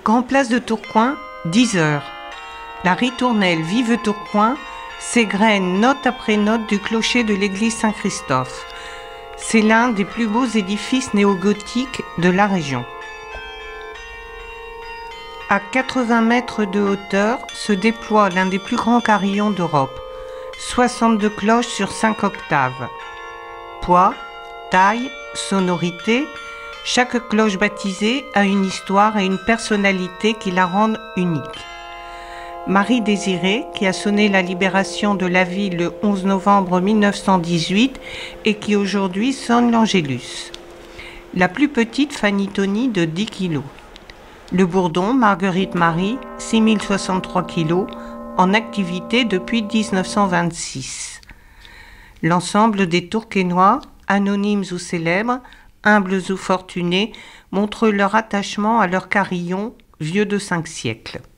Grand Place de Tourcoing, 10 heures. La ritournelle Vive Tourcoing s'égrène note après note du clocher de l'église Saint-Christophe. C'est l'un des plus beaux édifices néogothiques de la région. À 80 mètres de hauteur se déploie l'un des plus grands carillons d'Europe. 62 cloches sur 5 octaves. Poids, taille, sonorité, chaque cloche baptisée a une histoire et une personnalité qui la rendent unique. Marie Désirée, qui a sonné la libération de la ville le 11 novembre 1918 et qui aujourd'hui sonne l'Angélus. La plus petite Fanny Tony de 10 kg. Le bourdon Marguerite Marie, 6063 kg, en activité depuis 1926. L'ensemble des Tourquenois, anonymes ou célèbres, humbles ou fortunés, montrent leur attachement à leur carillon, vieux de 5 siècles. «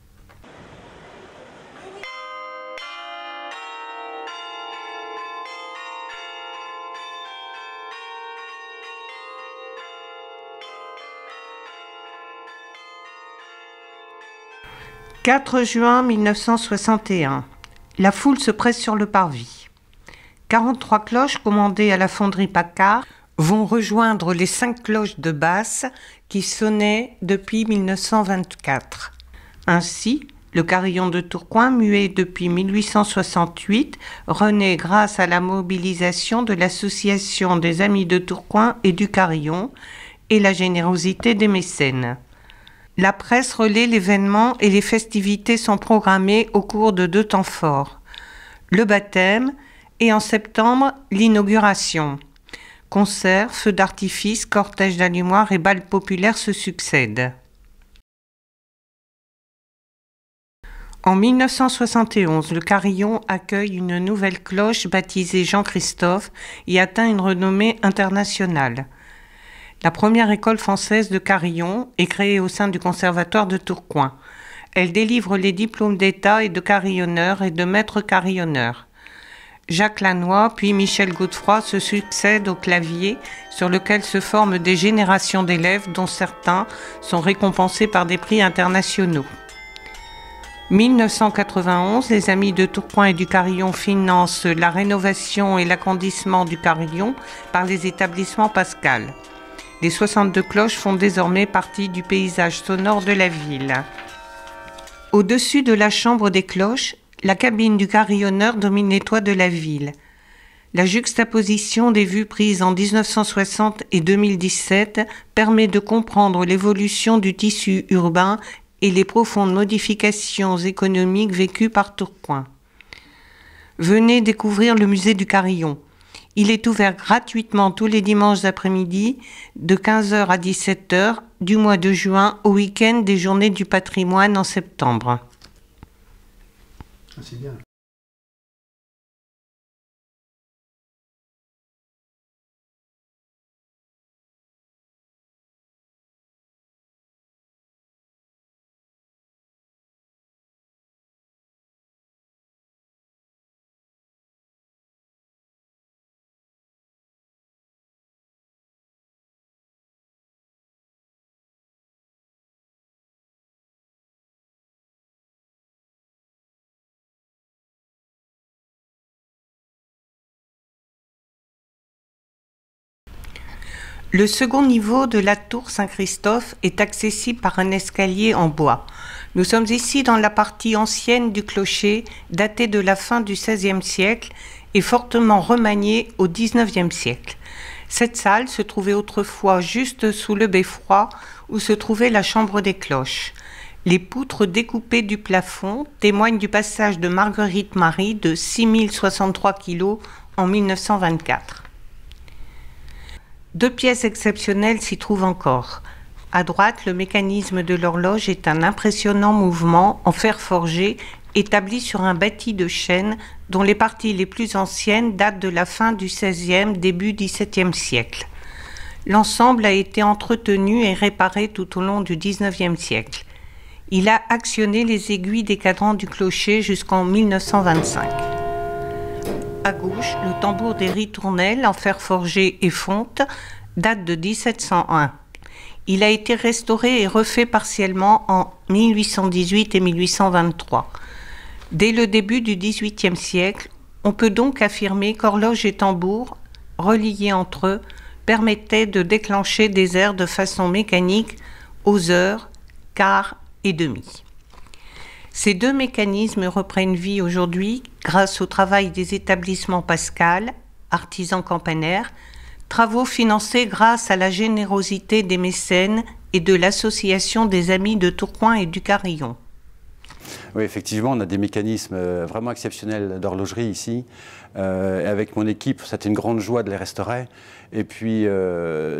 4 juin 1961. La foule se presse sur le parvis. 43 cloches commandées à la fonderie Paccard vont rejoindre les 5 cloches de basse qui sonnaient depuis 1924. Ainsi, le carillon de Tourcoing, muet depuis 1868, renaît grâce à la mobilisation de l'association des Amis de Tourcoing et du Carillon et la générosité des mécènes. La presse relaie l'événement et les festivités sont programmées au cours de 2 temps forts. Le baptême et en septembre, l'inauguration. Concerts, feux d'artifice, cortèges d'allumoirs et bals populaires se succèdent. En 1971, le carillon accueille une nouvelle cloche baptisée Jean-Christophe et atteint une renommée internationale. La première école française de carillon est créée au sein du Conservatoire de Tourcoing. Elle délivre les diplômes d'État et de carillonneur et de maître carillonneur. Jacques Lannoy puis Michel Godefroy se succèdent au clavier sur lequel se forment des générations d'élèves dont certains sont récompensés par des prix internationaux. 1991, les Amis de Tourcoing et du Carillon financent la rénovation et l'agrandissement du carillon par les établissements Pascal. Les 62 cloches font désormais partie du paysage sonore de la ville. Au-dessus de la chambre des cloches, la cabine du carillonneur domine les toits de la ville. La juxtaposition des vues prises en 1960 et 2017 permet de comprendre l'évolution du tissu urbain et les profondes modifications économiques vécues par Tourcoing. Venez découvrir le musée du Carillon. Il est ouvert gratuitement tous les dimanches après-midi de 15h à 17h du mois de juin au week-end des Journées du patrimoine en septembre. C'est bien. Le second niveau de la tour Saint-Christophe est accessible par un escalier en bois. Nous sommes ici dans la partie ancienne du clocher, datée de la fin du XVIe siècle et fortement remaniée au XIXe siècle. Cette salle se trouvait autrefois juste sous le beffroi où se trouvait la chambre des cloches. Les poutres découpées du plafond témoignent du passage de Marguerite Marie de 6063 kg en 1924. 2 pièces exceptionnelles s'y trouvent encore. À droite, le mécanisme de l'horloge est un impressionnant mouvement en fer forgé établi sur un bâti de chêne dont les parties les plus anciennes datent de la fin du XVIe, début XVIIe siècle. L'ensemble a été entretenu et réparé tout au long du XIXe siècle. Il a actionné les aiguilles des cadrans du clocher jusqu'en 1925. À gauche, le tambour des ritournelles en fer forgé et fonte date de 1701. Il a été restauré et refait partiellement en 1818 et 1823. Dès le début du XVIIIe siècle, on peut donc affirmer qu'horloge et tambour, reliés entre eux, permettaient de déclencher des airs de façon mécanique aux heures, quarts et demi. Ces deux mécanismes reprennent vie aujourd'hui grâce au travail des établissements Pascal, artisans campanaires, travaux financés grâce à la générosité des mécènes et de l'association des Amis de Tourcoing et du Carillon. Oui, effectivement, on a des mécanismes vraiment exceptionnels d'horlogerie ici. Avec mon équipe, c'était une grande joie de les restaurer. Et puis,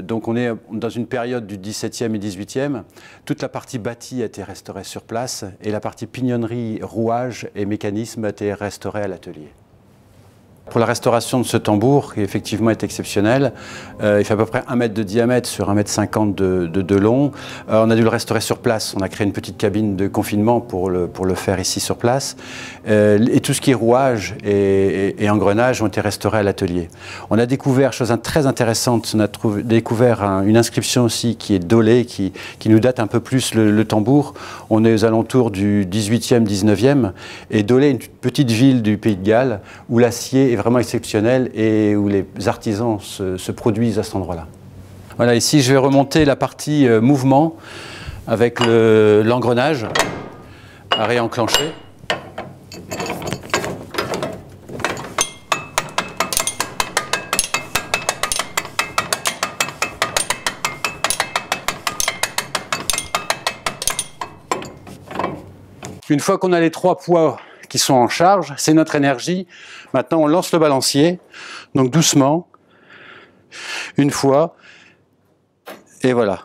donc on est dans une période du XVIIe et XVIIIe. Toute la partie bâtie a été restaurée sur place et la partie pignonnerie, rouage et mécanisme a été restaurée à l'atelier. Pour la restauration de ce tambour, qui effectivement est exceptionnel, il fait à peu près 1 mètre de diamètre sur 1,50 m de long. On a dû le restaurer sur place. On a créé une petite cabine de confinement pour le faire ici sur place. Et tout ce qui est rouage et engrenage ont été restaurés à l'atelier. On a découvert, chose très intéressante, on a découvert une inscription aussi qui est dolée, qui nous date un peu plus le tambour. On est aux alentours du 18e, 19e. Et Dolé est une petite ville du Pays de Galles où l'acier est vraiment exceptionnel et où les artisans se produisent à cet endroit-là. Voilà, ici je vais remonter la partie mouvement avec l'engrenage à réenclencher. Une fois qu'on a les 3 poids qui sont en charge, c'est notre énergie. Maintenant, on lance le balancier, donc doucement, une fois, et voilà.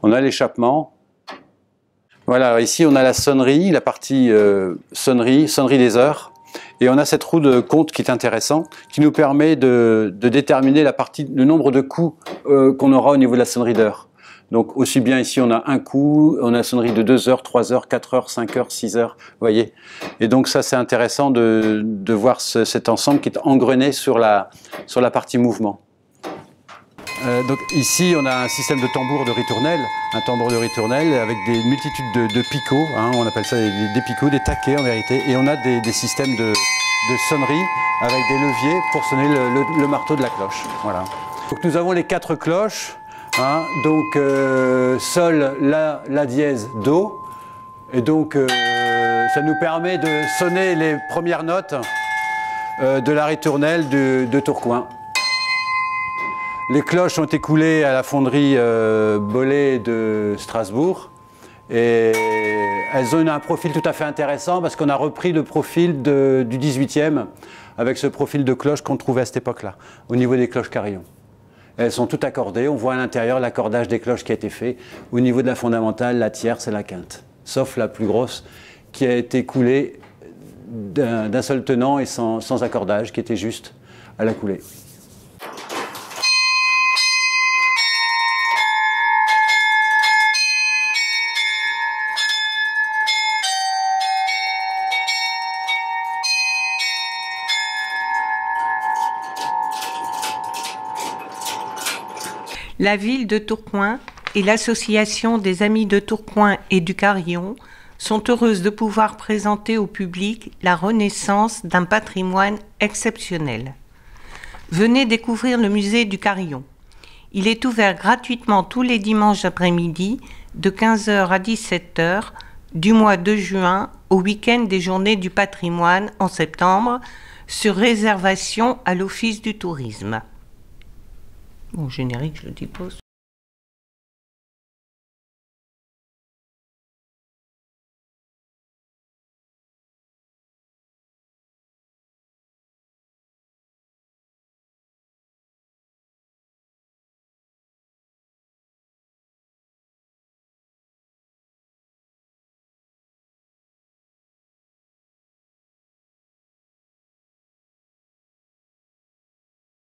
On a l'échappement. Voilà, ici on a la sonnerie, la partie sonnerie des heures. Et on a cette roue de compte qui est intéressante, qui nous permet de déterminer le nombre de coups qu'on aura au niveau de la sonnerie d'heure. Donc aussi bien ici on a un coup, on a la sonnerie de 2 heures, 3 heures, 4 heures, 5 heures, 6 heures, vous voyez. Et donc ça c'est intéressant de voir cet ensemble qui est engrené sur la partie mouvement. Donc ici on a un système de tambour de ritournelle, un tambour de ritournelle avec des multitudes de picots, hein, on appelle ça des picots, des taquets en vérité, et on a des systèmes de sonnerie avec des leviers pour sonner le marteau de la cloche. Voilà. Donc nous avons les 4 cloches, hein, donc sol, la dièse, do, et donc ça nous permet de sonner les premières notes de la ritournelle de Tourcoing. Les cloches ont été coulées à la fonderie Bollé de Strasbourg et elles ont un profil tout à fait intéressant parce qu'on a repris le profil du 18e avec ce profil de cloche qu'on trouvait à cette époque-là, au niveau des cloches carillon. Elles sont toutes accordées, on voit à l'intérieur l'accordage des cloches qui a été fait au niveau de la fondamentale, la tierce et la quinte, sauf la plus grosse qui a été coulée d'un seul tenant et sans accordage, qui était juste à la coulée. La ville de Tourcoing et l'association des Amis de Tourcoing et du Carillon sont heureuses de pouvoir présenter au public la renaissance d'un patrimoine exceptionnel. Venez découvrir le musée du Carillon. Il est ouvert gratuitement tous les dimanches après-midi de 15 h à 17 h du mois de juin au week-end des Journées du patrimoine en septembre sur réservation à l'Office du tourisme. Bon, générique, je le dépose.